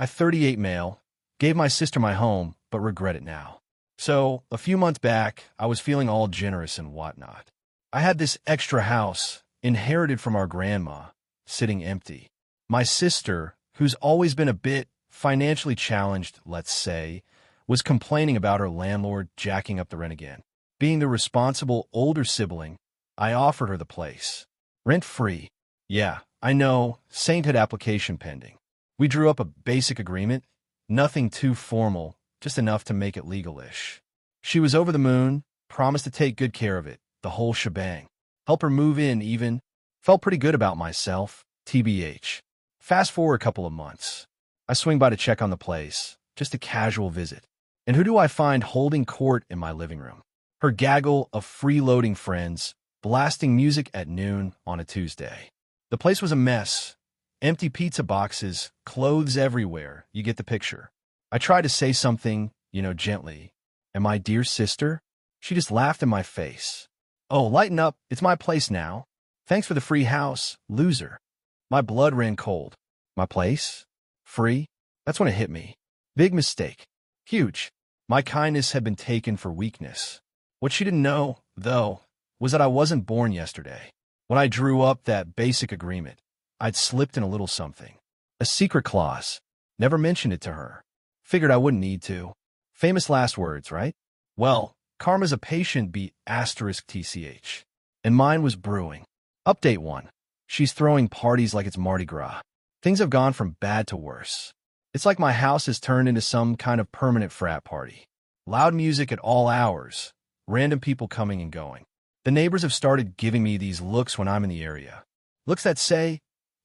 I 38 male, gave my sister my home, but regret it now. So, a few months back, I was feeling all generous and whatnot. I had this extra house, inherited from our grandma, sitting empty. My sister, who's always been a bit financially challenged, let's say, was complaining about her landlord jacking up the rent again. Being the responsible older sibling, I offered her the place. Rent-free. Yeah, I know, sainthood application pending. We drew up a basic agreement, nothing too formal, just enough to make it legal-ish. She was over the moon, promised to take good care of it, the whole shebang. Help her move in even. Felt pretty good about myself, TBH. Fast forward a couple of months. I swing by to check on the place, just a casual visit. And who do I find holding court in my living room? Her gaggle of freeloading friends, blasting music at noon on a Tuesday. The place was a mess. Empty pizza boxes, clothes everywhere. You get the picture. I tried to say something, gently. And my dear sister? She just laughed in my face. Oh, lighten up. It's my place now. Thanks for the free house, loser. My blood ran cold. My place? Free? That's when it hit me. Big mistake. Huge. My kindness had been taken for weakness. What she didn't know, though, was that I wasn't born yesterday. When I drew up that basic agreement, I'd slipped in a little something. A secret clause. Never mentioned it to her. Figured I wouldn't need to. Famous last words, right? Well, karma's a patient beat *TCH. And mine was brewing. Update 1. She's throwing parties like it's Mardi Gras. Things have gone from bad to worse. It's like my house has turned into some kind of permanent frat party. Loud music at all hours. Random people coming and going. The neighbors have started giving me these looks when I'm in the area. Looks that say,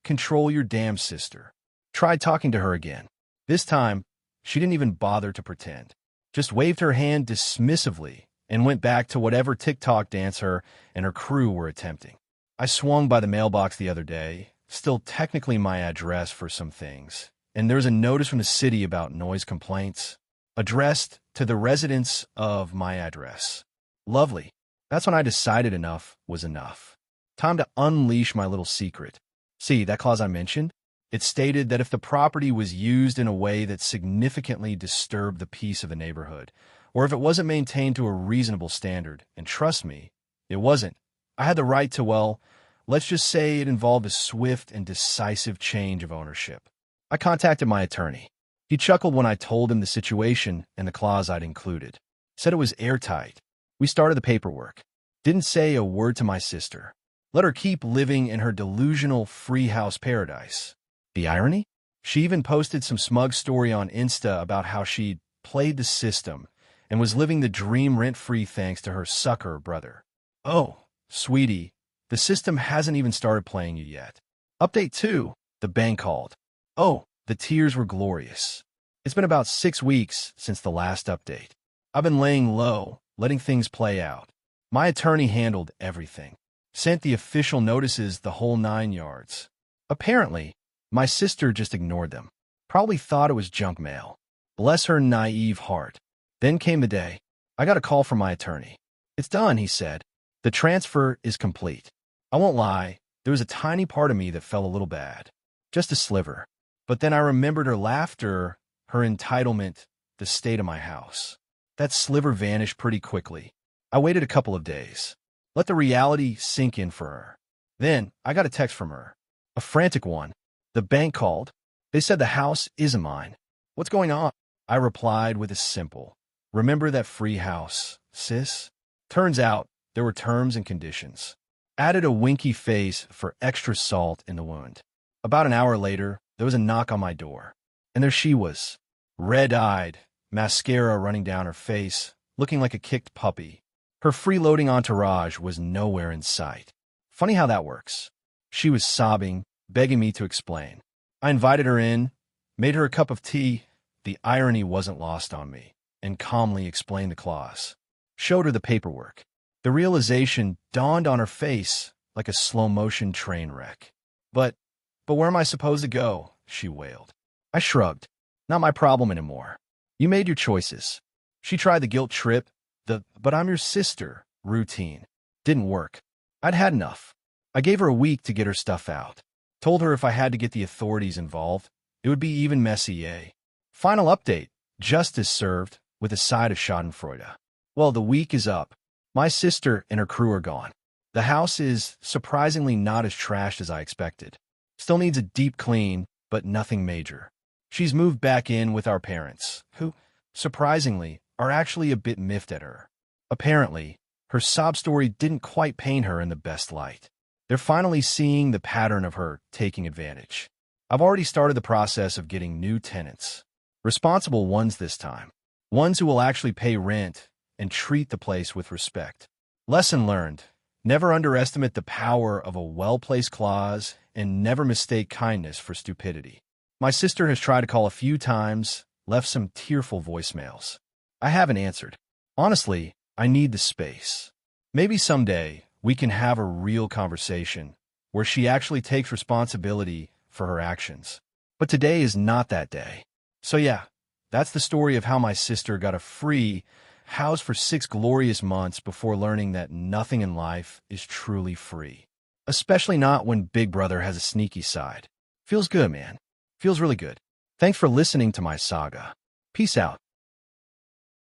control your damn sister. Tried talking to her again. This time, she didn't even bother to pretend. Just waved her hand dismissively and went back to whatever TikTok dance her and her crew were attempting. I swung by the mailbox the other day, still technically my address for some things, and there's a notice from the city about noise complaints, addressed to the residents of my address. Lovely. That's when I decided enough was enough. Time to unleash my little secret. See, that clause I mentioned? It stated that if the property was used in a way that significantly disturbed the peace of the neighborhood, or if it wasn't maintained to a reasonable standard, and trust me, it wasn't, I had the right to, well, let's just say it involved a swift and decisive change of ownership. I contacted my attorney. He chuckled when I told him the situation and the clause I'd included. Said it was airtight. We started the paperwork. Didn't say a word to my sister. Let her keep living in her delusional free house paradise. The irony? She even posted some smug story on Insta about how she'd played the system and was living the dream rent-free thanks to her sucker brother. Oh, sweetie, the system hasn't even started playing you yet. Update 2. The bank called. Oh, the tears were glorious. It's been about 6 weeks since the last update. I've been laying low, letting things play out. My attorney handled everything. Sent the official notices the whole 9 yards. Apparently, my sister just ignored them. Probably thought it was junk mail. Bless her naive heart. Then came the day. I got a call from my attorney. It's done, he said. The transfer is complete. I won't lie, there was a tiny part of me that felt a little bad. Just a sliver. But then I remembered her laughter, her entitlement, the state of my house. That sliver vanished pretty quickly. I waited a couple of days. Let the reality sink in for her. Then, I got a text from her. A frantic one. The bank called. They said the house isn't mine. What's going on? I replied with a simple, remember that free house, sis? Turns out, there were terms and conditions. Added a winky face for extra salt in the wound. About an hour later, there was a knock on my door. And there she was, red-eyed, mascara running down her face, looking like a kicked puppy. Her freeloading entourage was nowhere in sight. Funny how that works. She was sobbing, begging me to explain. I invited her in, made her a cup of tea. The irony wasn't lost on me, and calmly explained the clause. Showed her the paperwork. The realization dawned on her face like a slow-motion train wreck. But where am I supposed to go? She wailed. I shrugged. Not my problem anymore. You made your choices. She tried the guilt trip, but I'm your sister routine. Didn't work. I'd had enough. I gave her a week to get her stuff out. Told her if I had to get the authorities involved, It would be even messy, yay. Final update. Justice served with a side of schadenfreude. Well, the week is up. My sister and her crew are gone. The house is surprisingly not as trashed as I expected. Still needs a deep clean, but nothing major. She's moved back in with our parents, who, surprisingly, are actually a bit miffed at her. Apparently, her sob story didn't quite paint her in the best light. They're finally seeing the pattern of her taking advantage. I've already started the process of getting new tenants. Responsible ones this time. Ones who will actually pay rent and treat the place with respect. Lesson learned. Never underestimate the power of a well-placed clause and never mistake kindness for stupidity. My sister has tried to call a few times, left some tearful voicemails. I haven't answered. Honestly, I need the space. Maybe someday we can have a real conversation where she actually takes responsibility for her actions. But today is not that day. So yeah, that's the story of how my sister got a free house for 6 glorious months before learning that nothing in life is truly free. Especially not when Big Brother has a sneaky side. Feels good, man. Feels really good. Thanks for listening to my saga. Peace out.